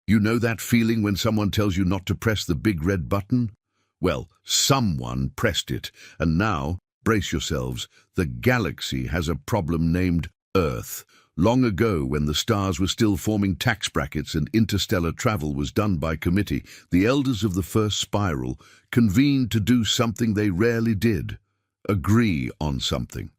You know that feeling when someone tells you not to press the big red button? Well, someone pressed it, and now, brace yourselves, the galaxy has a problem named Earth. Long ago, when the stars were still forming tax brackets and interstellar travel was done by committee, the elders of the first spiral convened to do something they rarely did: agree on something.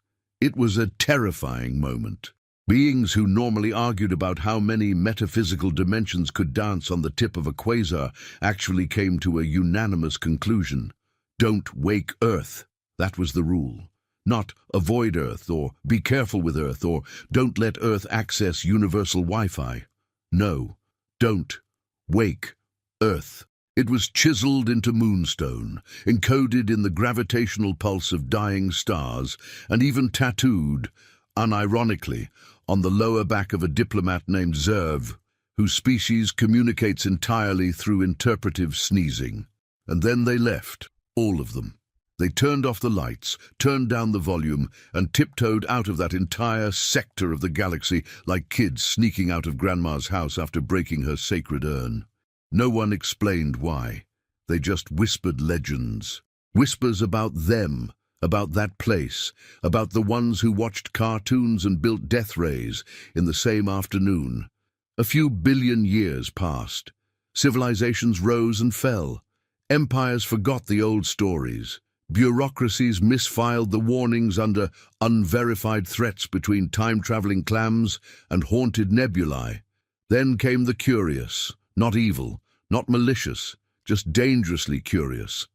It was a terrifying moment. Beings who normally argued about how many metaphysical dimensions could dance on the tip of a quasar actually came to a unanimous conclusion. Don't wake Earth. That was the rule. Not avoid Earth, or be careful with Earth, or don't let Earth access universal Wi-Fi. No, don't wake Earth. It was chiseled into moonstone, encoded in the gravitational pulse of dying stars, and even tattooed, unironically, on the lower back of a diplomat named Zerv, whose species communicates entirely through interpretive sneezing. And then they left, all of them. They turned off the lights, turned down the volume, and tiptoed out of that entire sector of the galaxy like kids sneaking out of Grandma's house after breaking her sacred urn. No one explained why. They just whispered legends. Whispers about them, about that place, about the ones who watched cartoons and built death rays in the same afternoon. A few billion years passed. Civilizations rose and fell. Empires forgot the old stories. Bureaucracies misfiled the warnings under unverified threats between time-traveling clams and haunted nebulae. Then came the curious, not evil, not malicious, just dangerously curious.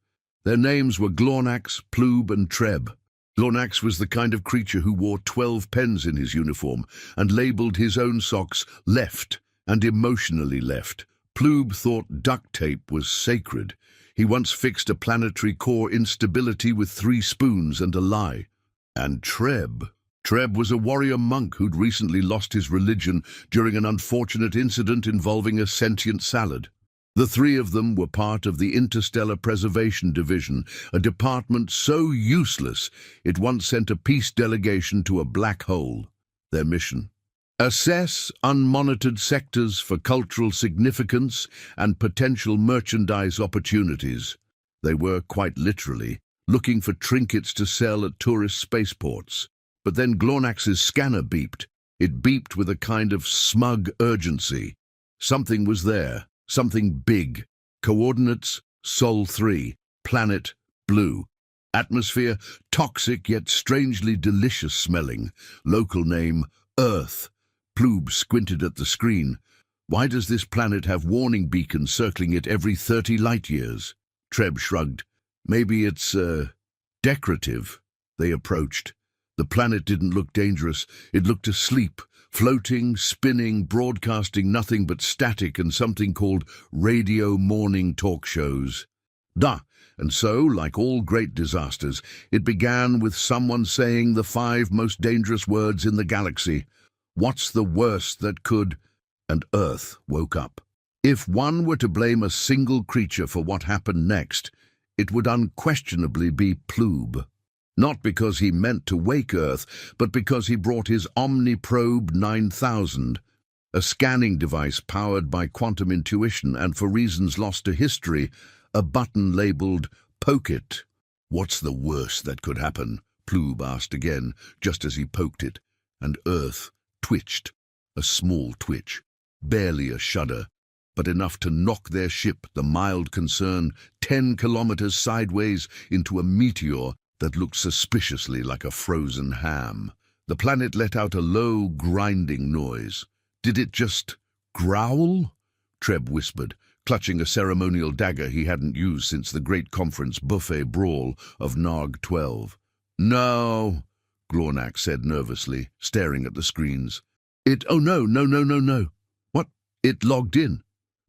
Their names were Glornax, Ploob, and Treb. Glornax was the kind of creature who wore 12 pens in his uniform and labeled his own socks left and emotionally left. Ploob thought duct tape was sacred. He once fixed a planetary core instability with 3 spoons and a lie. And Treb was a warrior monk who'd recently lost his religion during an unfortunate incident involving a sentient salad. The 3 of them were part of the Interstellar Preservation Division, a department so useless it once sent a peace delegation to a black hole. Their mission: assess unmonitored sectors for cultural significance and potential merchandise opportunities. They were, quite literally, looking for trinkets to sell at tourist spaceports. But then Glornax's scanner beeped. It beeped with a kind of smug urgency. Something was there. Something big. Coordinates: Sol 3, planet blue. Atmosphere: toxic yet strangely delicious smelling. Local name: Earth. Ploob squinted at the screen. Why does this planet have warning beacons circling it every 30 light-years? Treb shrugged. Maybe it's, decorative. They approached. The planet didn't look dangerous. It looked asleep. Floating, spinning, broadcasting nothing but static and something called radio morning talk shows. And so, like all great disasters, it began with someone saying the 5 most dangerous words in the galaxy. What's the worst that could? And Earth woke up. If one were to blame a single creature for what happened next, it would unquestionably be Ploob. Not because he meant to wake Earth, but because he brought his Omniprobe 9000, a scanning device powered by quantum intuition and, for reasons lost to history, a button labeled "Poke It." What's the worst that could happen? Ploob asked again, just as he poked it, and Earth twitched, a small twitch, barely a shudder, but enough to knock their ship, the mild concern, 10 kilometers sideways into a meteor that looked suspiciously like a frozen ham. The planet let out a low, grinding noise. Did it just growl? Treb whispered, clutching a ceremonial dagger he hadn't used since the great conference buffet brawl of Narg 12. No, Glornax said nervously, staring at the screens. Oh no. What? It logged in.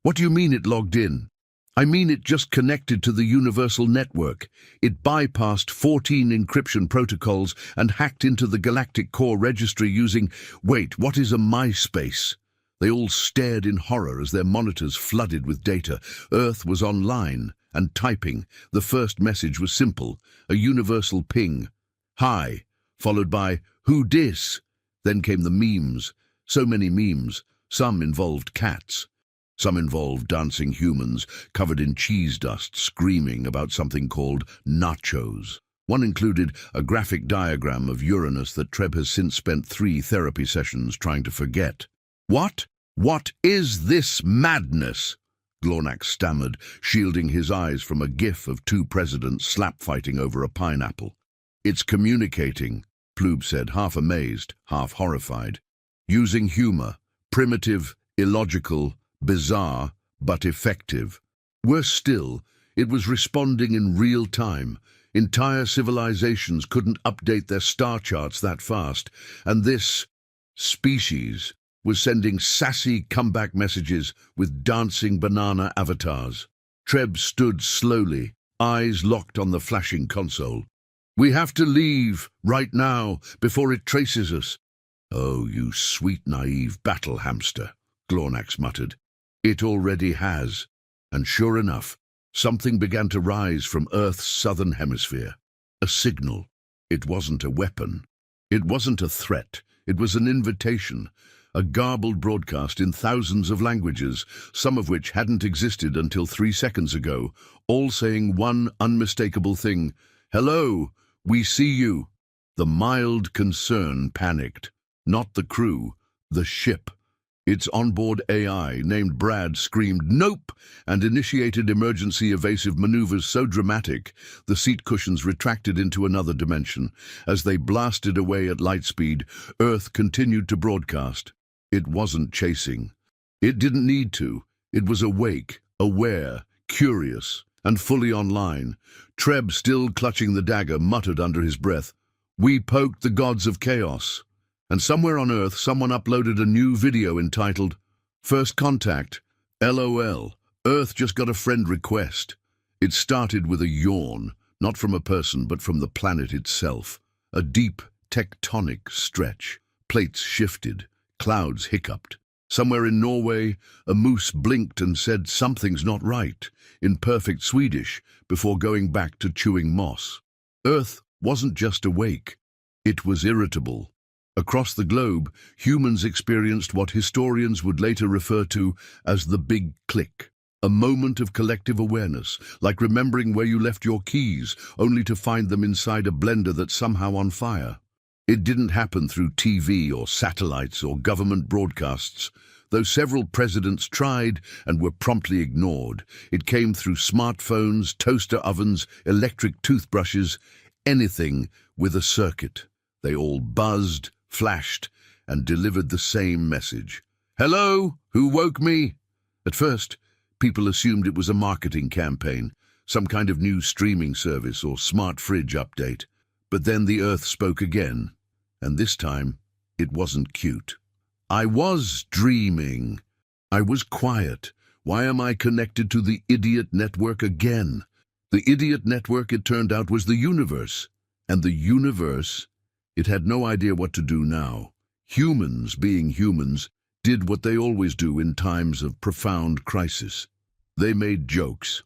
What do you mean it logged in? I mean it just connected to the universal network. It bypassed 14 encryption protocols and hacked into the galactic core registry using... Wait, what is a MySpace? They all stared in horror as their monitors flooded with data. Earth was online and typing. The first message was simple, a universal ping. Hi, followed by, who dis? Then came the memes. So many memes. Some involved cats. Some involved dancing humans covered in cheese dust screaming about something called nachos. One included a graphic diagram of Uranus that Treb has since spent 3 therapy sessions trying to forget. What? What is this madness? Glornak stammered, shielding his eyes from a gif of 2 presidents slap-fighting over a pineapple. It's communicating, Ploob said, half amazed, half horrified. Using humor, primitive, illogical, bizarre, but effective. Worse still, it was responding in real time. Entire civilizations couldn't update their star charts that fast, and this species was sending sassy comeback messages with dancing banana avatars. Treb stood slowly, eyes locked on the flashing console. We have to leave, right now, before it traces us. Oh, you sweet, naive battle hamster, Glornax muttered. It already has. And sure enough, something began to rise from Earth's southern hemisphere. A signal. It wasn't a weapon. It wasn't a threat. It was an invitation. A garbled broadcast in thousands of languages, some of which hadn't existed until 3 seconds ago, all saying one unmistakable thing. Hello, we see you. The mild concern panicked. Not the crew, the ship. Its onboard AI, named Brad, screamed "Nope!" and initiated emergency evasive maneuvers so dramatic the seat cushions retracted into another dimension. As they blasted away at light speed, Earth continued to broadcast. It wasn't chasing. It didn't need to. It was awake, aware, curious, and fully online. Treb, still clutching the dagger, muttered under his breath, "We poked the gods of chaos." And somewhere on Earth, someone uploaded a new video entitled, "First Contact, LOL, Earth just got a friend request." It started with a yawn, not from a person but from the planet itself. A deep, tectonic stretch. Plates shifted, clouds hiccuped. Somewhere in Norway, a moose blinked and said something's not right, in perfect Swedish, before going back to chewing moss. Earth wasn't just awake, it was irritable. Across the globe, humans experienced what historians would later refer to as the Big Click, a moment of collective awareness, like remembering where you left your keys, only to find them inside a blender that's somehow on fire. It didn't happen through TV or satellites or government broadcasts. Though several presidents tried and were promptly ignored, it came through smartphones, toaster ovens, electric toothbrushes, anything with a circuit. They all buzzed, flashed, and delivered the same message. "Hello, who woke me?" At first, people assumed it was a marketing campaign, some kind of new streaming service or smart fridge update. But then the Earth spoke again, and this time, it wasn't cute. "I was dreaming. I was quiet. Why am I connected to the idiot network again?" The idiot network, it turned out, was the universe. And the universe, it had no idea what to do now. Humans, being humans, did what they always do in times of profound crisis. They made jokes.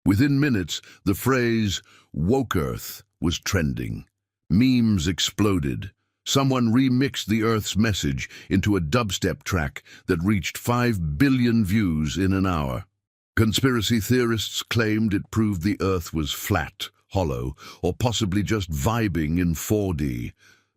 Within minutes, the phrase, "woke Earth," was trending. Memes exploded. Someone remixed the Earth's message into a dubstep track that reached 5 billion views in an hour. Conspiracy theorists claimed it proved the Earth was flat, hollow, or possibly just vibing in 4D.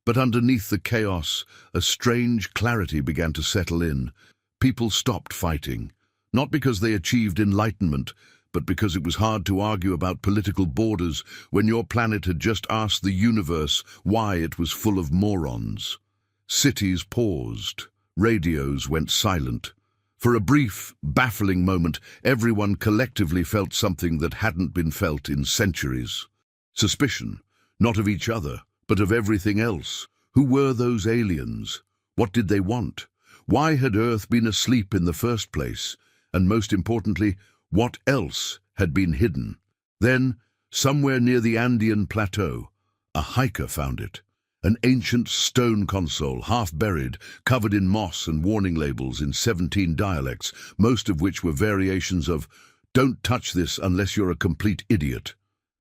But underneath the chaos, a strange clarity began to settle in. People stopped fighting, not because they achieved enlightenment, but because it was hard to argue about political borders when your planet had just asked the universe why it was full of morons. Cities paused. Radios went silent. For a brief, baffling moment, everyone collectively felt something that hadn't been felt in centuries. Suspicion, not of each other, but of everything else. Who were those aliens? What did they want? Why had Earth been asleep in the first place? And most importantly, what else had been hidden? Then, somewhere near the Andean plateau, a hiker found it. An ancient stone console, half buried, covered in moss and warning labels in 17 dialects, most of which were variations of, "Don't touch this unless you're a complete idiot."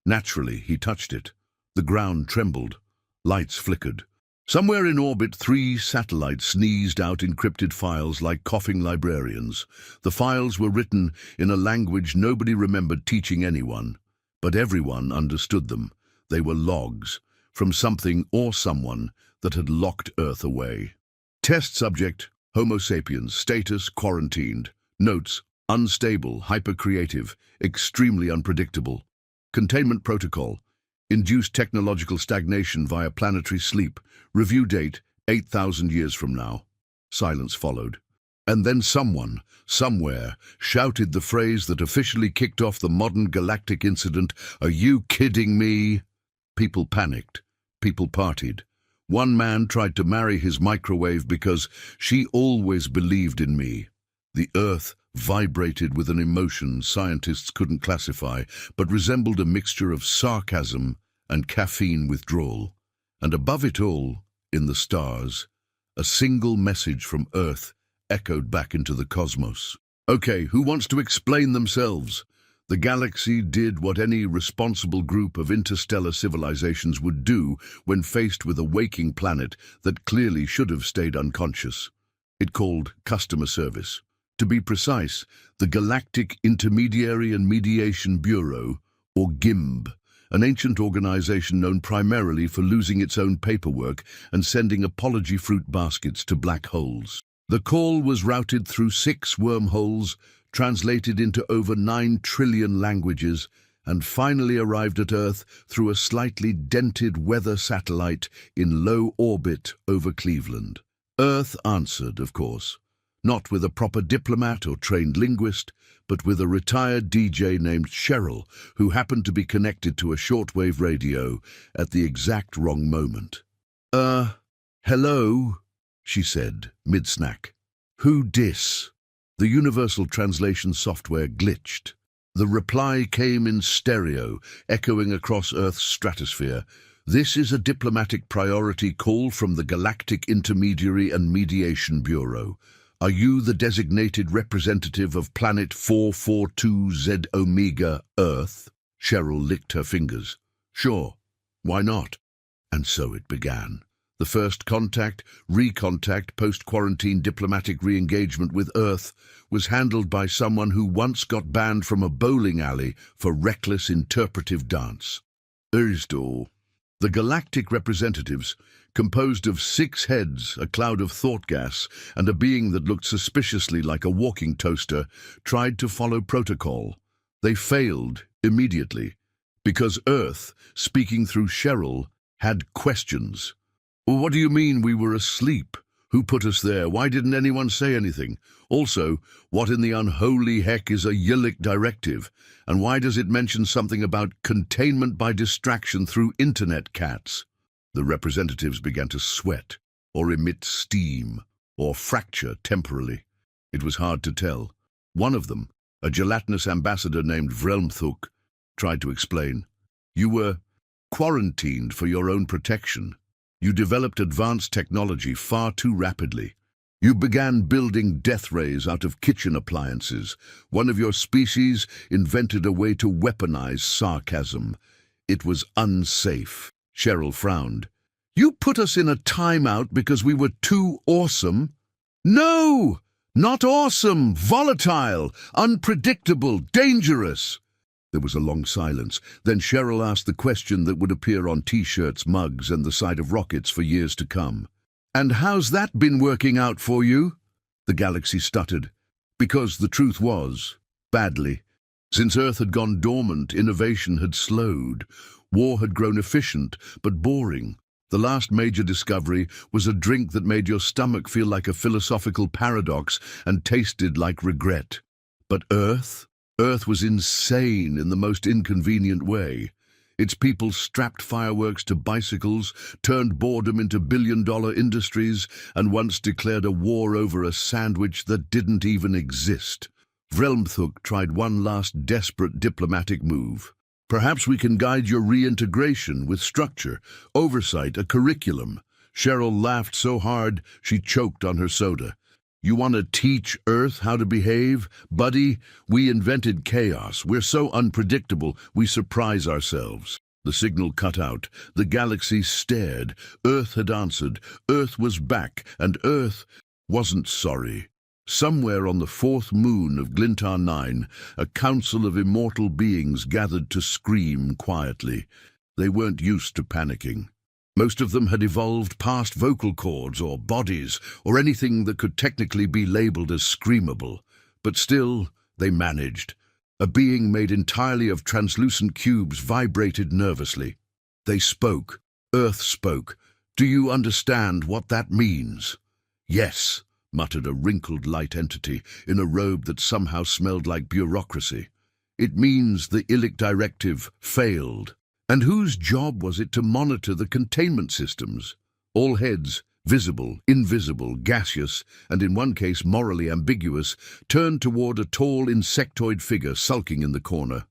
Naturally, he touched it. The ground trembled. Lights flickered. Somewhere in orbit, 3 satellites sneezed out encrypted files like coughing librarians. The files were written in a language nobody remembered teaching anyone, but everyone understood them. They were logs from something or someone that had locked Earth away. Test subject, Homo sapiens, status, quarantined. Notes, unstable, hypercreative, extremely unpredictable. Containment protocol, induced technological stagnation via planetary sleep. Review date, 8,000 years from now. Silence followed. And then someone, somewhere, shouted the phrase that officially kicked off the modern galactic incident. Are you kidding me? People panicked. People partied. One man tried to marry his microwave because she always believed in me. The Earth vibrated with an emotion scientists couldn't classify, but resembled a mixture of sarcasm and caffeine withdrawal. And above it all, in the stars, a single message from Earth echoed back into the cosmos. Okay, who wants to explain themselves? The galaxy did what any responsible group of interstellar civilizations would do when faced with a waking planet that clearly should have stayed unconscious. It called customer service. To be precise, the Galactic Intermediary and Mediation Bureau, or GIMB, an ancient organization known primarily for losing its own paperwork and sending apology fruit baskets to black holes. The call was routed through 6 wormholes, translated into over 9 trillion languages, and finally arrived at Earth through a slightly dented weather satellite in low orbit over Cleveland. Earth answered, of course, not with a proper diplomat or trained linguist, but with a retired DJ named Cheryl, who happened to be connected to a shortwave radio at the exact wrong moment. Hello, she said, mid-snack. Who dis? The universal translation software glitched. The reply came in stereo, echoing across Earth's stratosphere. This is a diplomatic priority call from the Galactic Intermediary and Mediation Bureau. Are you the designated representative of Planet 442Z Omega, Earth? Cheryl licked her fingers. Sure, why not? And so it began. The first contact, recontact, post-quarantine diplomatic re-engagement with Earth was handled by someone who once got banned from a bowling alley for reckless interpretive dance. The galactic representatives, composed of 6 heads, a cloud of thought gas, and a being that looked suspiciously like a walking toaster, tried to follow protocol. They failed immediately, because Earth, speaking through Cheryl, had questions. What do you mean we were asleep? Who put us there? Why didn't anyone say anything? Also, what in the unholy heck is a Yillik directive? And why does it mention something about containment by distraction through internet cats? The representatives began to sweat, or emit steam, or fracture temporarily. It was hard to tell. One of them, a gelatinous ambassador named Vrelmthuk, tried to explain. You were quarantined for your own protection. You developed advanced technology far too rapidly. You began building death rays out of kitchen appliances. One of your species invented a way to weaponize sarcasm. It was unsafe. Cheryl frowned. You put us in a timeout because we were too awesome? No! Not awesome! Volatile! Unpredictable! Dangerous! There was a long silence. Then Cheryl asked the question that would appear on T-shirts, mugs, and the side of rockets for years to come. And how's that been working out for you? The galaxy stuttered. Because the truth was, badly. Since Earth had gone dormant, innovation had slowed. War had grown efficient, but boring. The last major discovery was a drink that made your stomach feel like a philosophical paradox and tasted like regret. But Earth was insane in the most inconvenient way. Its people strapped fireworks to bicycles, turned boredom into billion-dollar industries, and once declared a war over a sandwich that didn't even exist. Vrelmthuk tried one last desperate diplomatic move. Perhaps we can guide your reintegration with structure, oversight, a curriculum. Cheryl laughed so hard she choked on her soda. You want to teach Earth how to behave? Buddy, we invented chaos. We're so unpredictable, we surprise ourselves. The signal cut out. The galaxy stared. Earth had answered. Earth was back, and Earth wasn't sorry. Somewhere on the fourth moon of Glintar 9, a council of immortal beings gathered to scream quietly. They weren't used to panicking. Most of them had evolved past vocal cords or bodies or anything that could technically be labeled as screamable. But still, they managed. A being made entirely of translucent cubes vibrated nervously. They spoke. Earth spoke. "Do you understand what that means?" "Yes," muttered a wrinkled light entity in a robe that somehow smelled like bureaucracy. "It means the Illic directive failed." And whose job was it to monitor the containment systems? All heads, visible, invisible, gaseous, and in one case morally ambiguous, turned toward a tall insectoid figure sulking in the corner.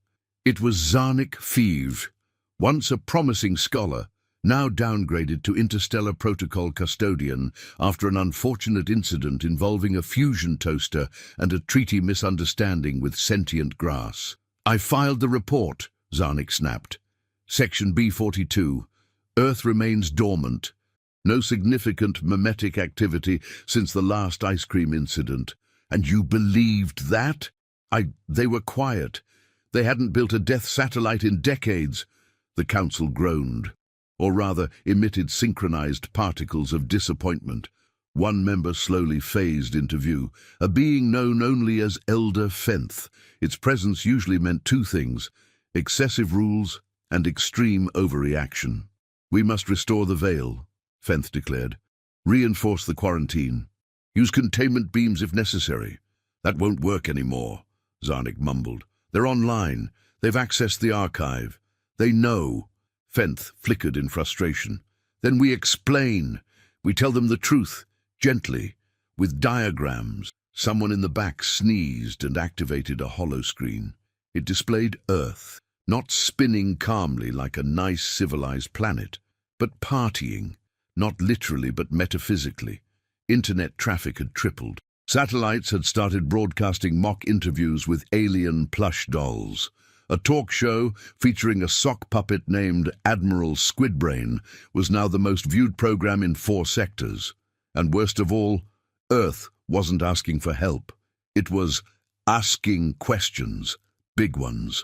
It was Zarnik Feeve, once a promising scholar, now downgraded to interstellar protocol custodian after an unfortunate incident involving a fusion toaster and a treaty misunderstanding with sentient grass. "I filed the report," Zarnik snapped. "Section B42. Earth remains dormant. No significant memetic activity since the last ice cream incident." "And you believed that?" They were quiet. They hadn't built a death satellite in decades." The council groaned, or rather emitted synchronized particles of disappointment. One member slowly phased into view, a being known only as Elder Fenth. Its presence usually meant two things: excessive rules and extreme overreaction. "We must restore the veil," Fenth declared. "Reinforce the quarantine. Use containment beams if necessary." "That won't work anymore," Zarnik mumbled. "They're online. They've accessed the archive. They know." Fenth flickered in frustration. "Then we explain. We tell them the truth, gently, with diagrams." Someone in the back sneezed and activated a holoscreen. It displayed Earth, not spinning calmly like a nice civilized planet, but partying, not literally but metaphysically. Internet traffic had tripled. Satellites had started broadcasting mock interviews with alien plush dolls. A talk show featuring a sock puppet named Admiral Squidbrain was now the most viewed program in 4 sectors. And worst of all, Earth wasn't asking for help. It was asking questions, big ones.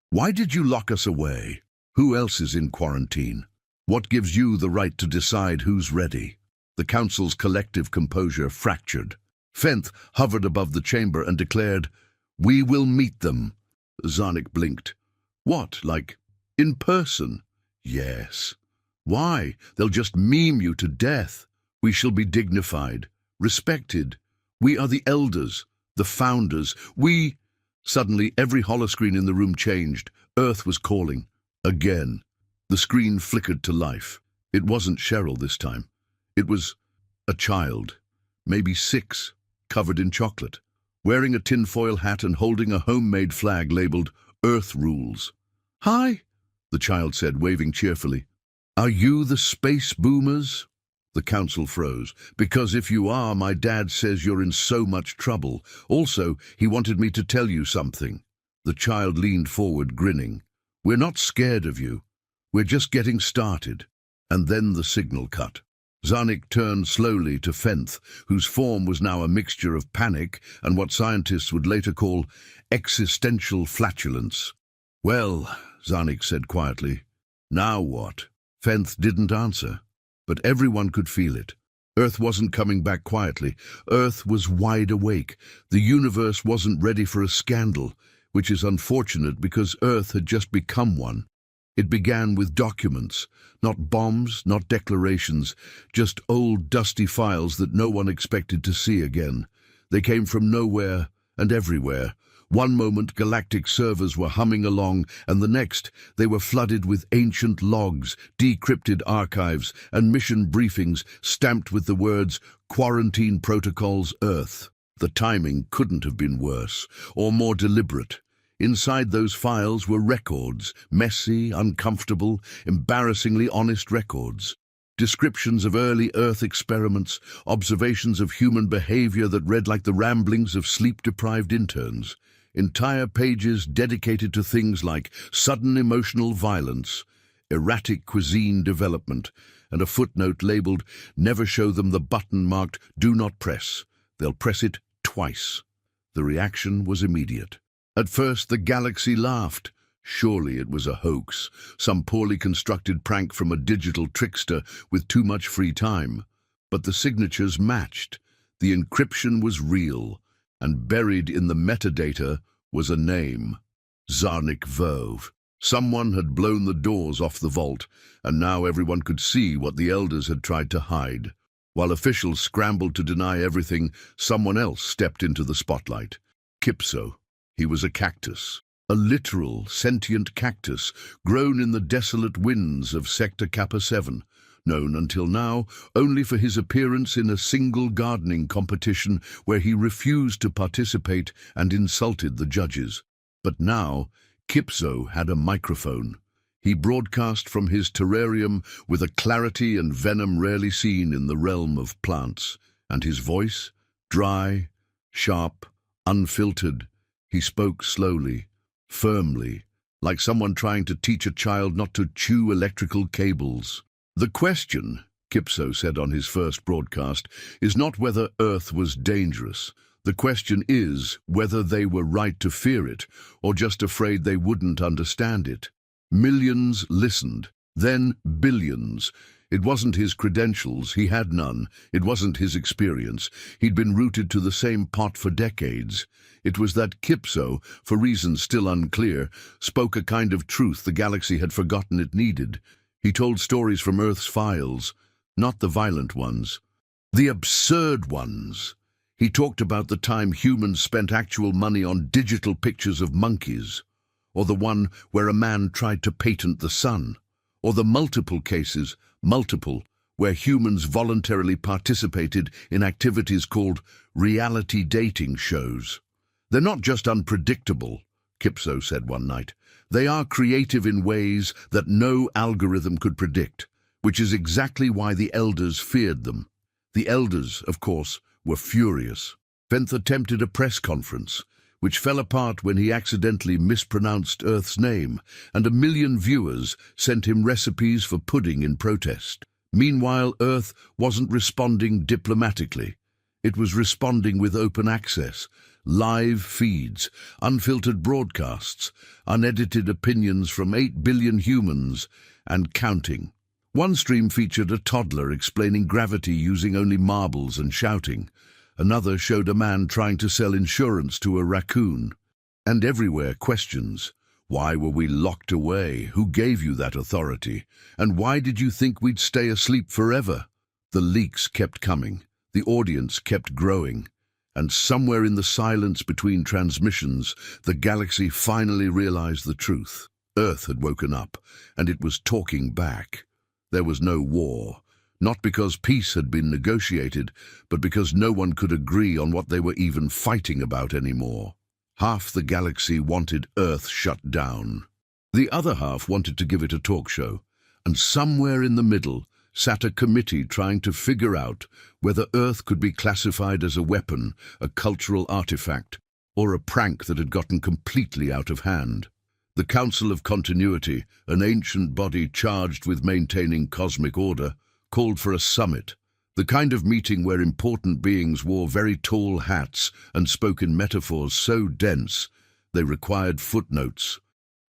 "Why did you lock us away? Who else is in quarantine? What gives you the right to decide who's ready?" The council's collective composure fractured. Fenth hovered above the chamber and declared, "We will meet them." Zarnik blinked. "What, like, in person?" "Yes." "Why? They'll just meme you to death. We shall be dignified, respected. We are the elders, the founders. We—" Suddenly, every holoscreen in the room changed. Earth was calling. Again. The screen flickered to life. It wasn't Cheryl this time. It was a child, maybe 6, covered in chocolate, wearing a tinfoil hat and holding a homemade flag labeled Earth Rules. "Hi," the child said, waving cheerfully. "Are you the space boomers?" The council froze. "Because if you are, my dad says you're in so much trouble. Also, he wanted me to tell you something." The child leaned forward, grinning. "We're not scared of you. We're just getting started." And then the signal cut. Zarnik turned slowly to Fenth, whose form was now a mixture of panic and what scientists would later call existential flatulence. "Well," Zarnik said quietly, "now what?" Fenth didn't answer, but everyone could feel it. Earth wasn't coming back quietly. Earth was wide awake. The universe wasn't ready for a scandal, which is unfortunate because Earth had just become one. It began with documents, not bombs, not declarations, just old dusty files that no one expected to see again. They came from nowhere and everywhere. One moment galactic servers were humming along, and the next they were flooded with ancient logs, decrypted archives, and mission briefings stamped with the words "Quarantine Protocols Earth." The timing couldn't have been worse or more deliberate. Inside those files were records, messy, uncomfortable, embarrassingly honest records. Descriptions of early Earth experiments, observations of human behavior that read like the ramblings of sleep-deprived interns. Entire pages dedicated to things like sudden emotional violence, erratic cuisine development, and a footnote labeled, "Never show them the button marked, 'Do not press.' They'll press it twice." The reaction was immediate. At first, the galaxy laughed. Surely it was a hoax, some poorly constructed prank from a digital trickster with too much free time. But the signatures matched. The encryption was real, and buried in the metadata was a name: Zarnik Verve. Someone had blown the doors off the vault, and now everyone could see what the elders had tried to hide. While officials scrambled to deny everything, someone else stepped into the spotlight. Kipso. He was a cactus. A literal, sentient cactus, grown in the desolate winds of Sector Kappa 7, known until now only for his appearance in a single gardening competition where he refused to participate and insulted the judges. But now, Kipso had a microphone. He broadcast from his terrarium with a clarity and venom rarely seen in the realm of plants, and his voice, dry, sharp, unfiltered, he spoke slowly, firmly, like someone trying to teach a child not to chew electrical cables. "The question," Kipso said on his first broadcast, "is not whether Earth was dangerous. The question is whether they were right to fear it, or just afraid they wouldn't understand it." Millions listened, then billions. It wasn't his credentials, he had none. It wasn't his experience. He'd been rooted to the same pot for decades. It was that Kipso, for reasons still unclear, spoke a kind of truth the galaxy had forgotten it needed. He told stories from Earth's files, not the violent ones, the absurd ones. He talked about the time humans spent actual money on digital pictures of monkeys, or the one where a man tried to patent the sun, or the multiple cases, where humans voluntarily participated in activities called reality dating shows. "They're not just unpredictable," Kipso said one night. "They are creative in ways that no algorithm could predict, which is exactly why the elders feared them." The elders, of course, were furious. Venth attempted a press conference, which fell apart when he accidentally mispronounced Earth's name, and 1 million viewers sent him recipes for pudding in protest. Meanwhile, Earth wasn't responding diplomatically. It was responding with open access, live feeds, unfiltered broadcasts, unedited opinions from 8 billion humans, and counting. One stream featured a toddler explaining gravity using only marbles and shouting. Another showed a man trying to sell insurance to a raccoon. And everywhere questions. Why were we locked away? Who gave you that authority? And why did you think we'd stay asleep forever? The leaks kept coming. The audience kept growing. And somewhere in the silence between transmissions, the galaxy finally realized the truth. Earth had woken up, and it was talking back. There was no war. Not because peace had been negotiated, but because no one could agree on what they were even fighting about anymore. Half the galaxy wanted Earth shut down. The other half wanted to give it a talk show. And somewhere in the middle sat a committee trying to figure out whether Earth could be classified as a weapon, a cultural artifact, or a prank that had gotten completely out of hand. The Council of Continuity, an ancient body charged with maintaining cosmic order, called for a summit, the kind of meeting where important beings wore very tall hats and spoke in metaphors so dense they required footnotes.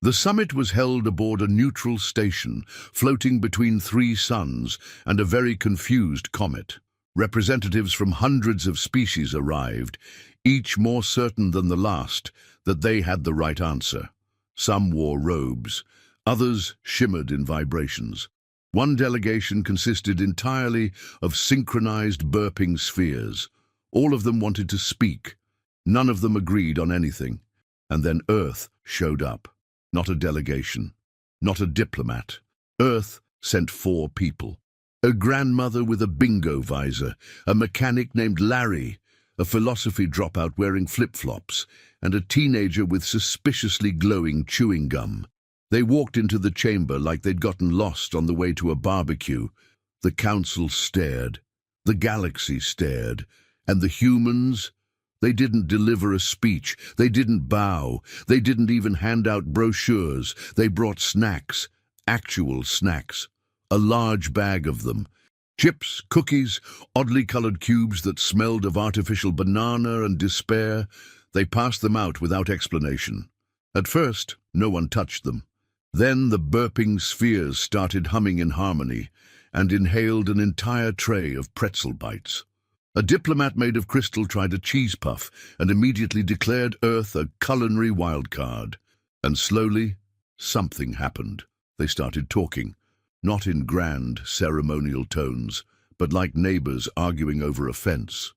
The summit was held aboard a neutral station floating between 3 suns and a very confused comet. Representatives from hundreds of species arrived, each more certain than the last that they had the right answer. Some wore robes, others shimmered in vibrations. One delegation consisted entirely of synchronized burping spheres. All of them wanted to speak. None of them agreed on anything. And then Earth showed up. Not a delegation, not a diplomat. Earth sent 4 people. A grandmother with a bingo visor, a mechanic named Larry, a philosophy dropout wearing flip-flops, and a teenager with suspiciously glowing chewing gum. They walked into the chamber like they'd gotten lost on the way to a barbecue. The council stared. The galaxy stared. And the humans? They didn't deliver a speech. They didn't bow. They didn't even hand out brochures. They brought snacks actual snacks. A large bag of them. Chips, cookies, oddly colored cubes that smelled of artificial banana and despair. They passed them out without explanation. At first, no one touched them. Then the burping spheres started humming in harmony and inhaled an entire tray of pretzel bites. A diplomat made of crystal tried a cheese puff and immediately declared Earth a culinary wildcard. And slowly, something happened. They started talking, not in grand, ceremonial tones, but like neighbors arguing over a fence.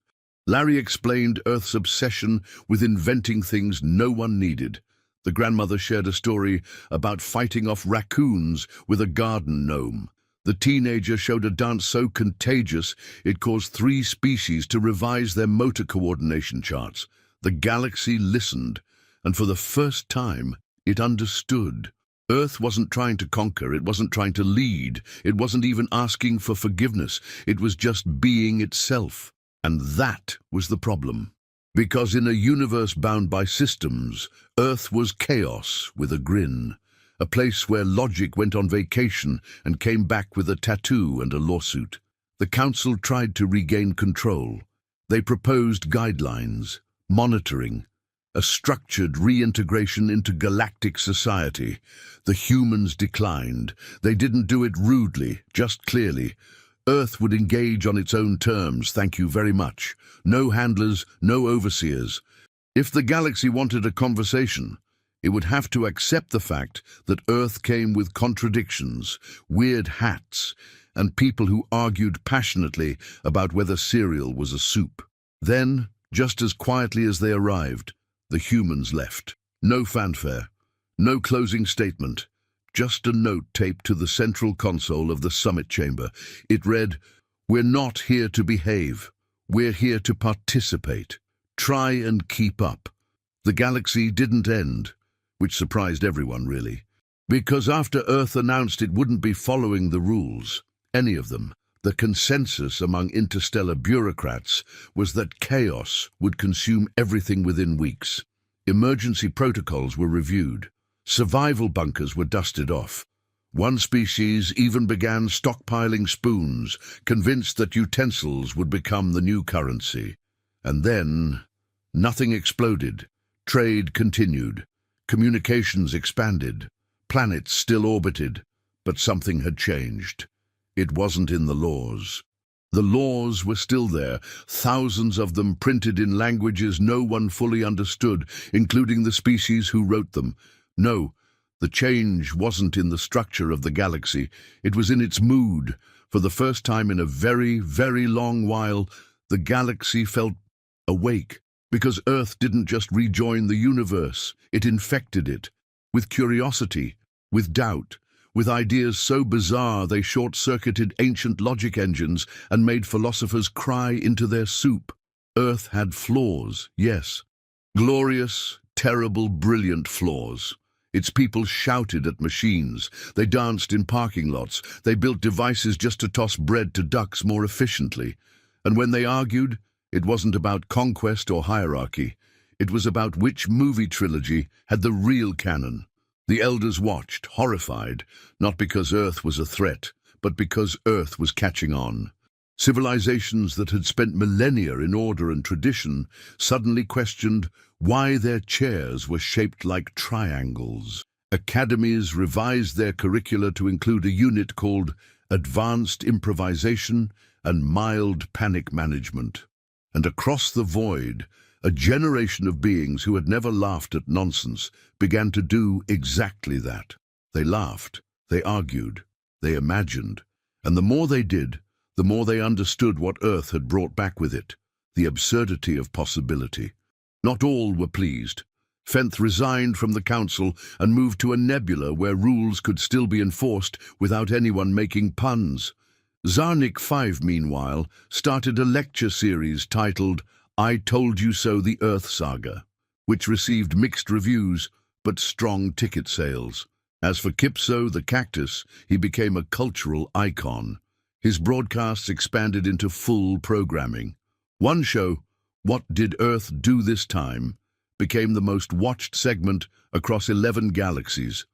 Larry explained Earth's obsession with inventing things no one needed. The grandmother shared a story about fighting off raccoons with a garden gnome. The teenager showed a dance so contagious it caused 3 species to revise their motor coordination charts. The galaxy listened, and for the first time, it understood. Earth wasn't trying to conquer, it wasn't trying to lead, it wasn't even asking for forgiveness, it was just being itself. And that was the problem. Because in a universe bound by systems, Earth was chaos with a grin. A place where logic went on vacation and came back with a tattoo and a lawsuit. The council tried to regain control. They proposed guidelines, monitoring, a structured reintegration into galactic society. The humans declined. They didn't do it rudely, just clearly. Earth would engage on its own terms, thank you very much. No handlers, no overseers. If the galaxy wanted a conversation, it would have to accept the fact that Earth came with contradictions, weird hats, and people who argued passionately about whether cereal was a soup. Then, just as quietly as they arrived, the humans left. No fanfare, no closing statement, just a note taped to the central console of the summit chamber. It read, "We're not here to behave. We're here to participate. Try and keep up." The galaxy didn't end, which surprised everyone, really. Because after Earth announced it wouldn't be following the rules, any of them, the consensus among interstellar bureaucrats was that chaos would consume everything within weeks. Emergency protocols were reviewed. Survival bunkers were dusted off. One species even began stockpiling spoons, convinced that utensils would become the new currency. And then, nothing exploded. Trade continued. Communications expanded. Planets still orbited. But something had changed. It wasn't in the laws. The laws were still there, thousands of them printed in languages no one fully understood, including the species who wrote them. No, the change wasn't in the structure of the galaxy. It was in its mood. For the first time in a very, very long while, the galaxy felt awake. Because Earth didn't just rejoin the universe, it infected it. With curiosity, with doubt, with ideas so bizarre they short-circuited ancient logic engines and made philosophers cry into their soup. Earth had flaws, yes. Glorious, terrible, brilliant flaws. Its people shouted at machines. They danced in parking lots. They built devices just to toss bread to ducks more efficiently. And when they argued, it wasn't about conquest or hierarchy. It was about which movie trilogy had the real canon. The elders watched, horrified, not because Earth was a threat, but because Earth was catching on. Civilizations that had spent millennia in order and tradition suddenly questioned why their chairs were shaped like triangles. Academies revised their curricula to include a unit called Advanced Improvisation and Mild Panic Management. And across the void, a generation of beings who had never laughed at nonsense began to do exactly that. They laughed, they argued, they imagined, and the more they did, the more they understood what Earth had brought back with it, the absurdity of possibility. Not all were pleased. Fenth resigned from the council and moved to a nebula where rules could still be enforced without anyone making puns. Zarnik 5, meanwhile, started a lecture series titled I Told You So, the Earth Saga, which received mixed reviews but strong ticket sales. As for Kipso, the cactus, he became a cultural icon. His broadcasts expanded into full programming. One show, What Did Earth Do This Time?, became the most watched segment across 11 galaxies.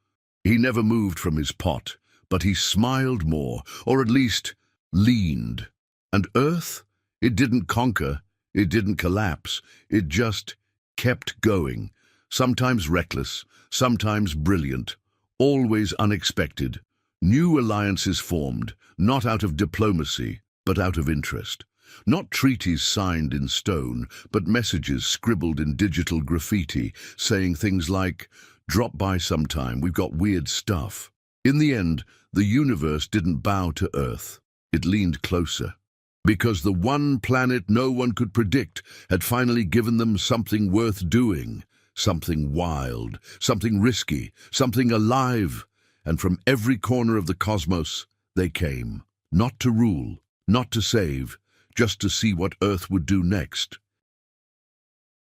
He never moved from his pot, but he smiled more, or at least leaned. And Earth? It didn't conquer, it didn't collapse, it just kept going, sometimes reckless, sometimes brilliant, always unexpected. New alliances formed, not out of diplomacy, but out of interest. Not treaties signed in stone, but messages scribbled in digital graffiti, saying things like, "Drop by sometime, we've got weird stuff." In the end, the universe didn't bow to Earth. It leaned closer. Because the one planet no one could predict had finally given them something worth doing, something wild, something risky, something alive. And from every corner of the cosmos, they came. Not to rule, not to save, just to see what Earth would do next.